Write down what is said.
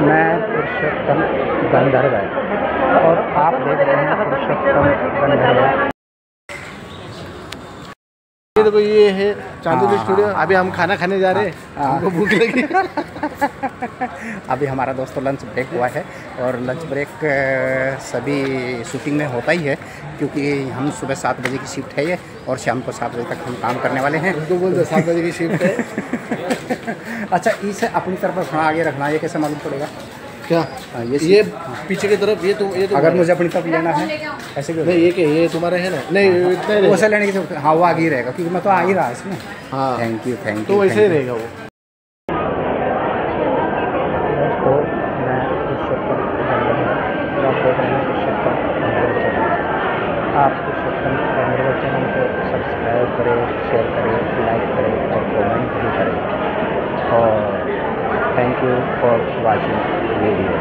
मैं पुरुषोत्तम गंधर्व और आप देख रहे हैं पुरुषोत्तम गंधर्व। ये देखो, ये है चांदनी स्टूडियो। अभी हम खाना खाने जा रहे हैं, हमको भूख लगी। अभी हमारा दोस्तों लंच ब्रेक हुआ है और लंच ब्रेक सभी शूटिंग में होता ही है, क्योंकि हम सुबह 7 बजे की शिफ्ट है ये और शाम को 7 बजे तक हम काम करने वाले हैं। उनको बोल दो 7 बजे की शिफ्ट है। अच्छा, इसे अपनी तरफ थोड़ा आगे रखना, ये कैसे मालूम पड़ेगा क्या? ये पीछे की तरफ, ये तो अगर मुझे अपनी तरफ लेना है ऐसे भी नहीं, ये क्या, ये तुम्हारा है ना? नहीं, इतना ही वैसे लेने की, हाँ वो आगे ही रहेगा क्योंकि मैं तो आ ही रहा इसमें। हाँ, थैंक यू तो वैसे ही रहेगा वो। दोस्तों, मैं पुरुषोत्तम गंधर्व आप देख रहे हैं पुरुषोत्तम गंधर्व चैनल। आप पुरुषोत्तम गंधर्व चैनल को सब्सक्राइब करें, शेयर करें, लाइक करें और कमेंट भी करें। और thank you for watching video.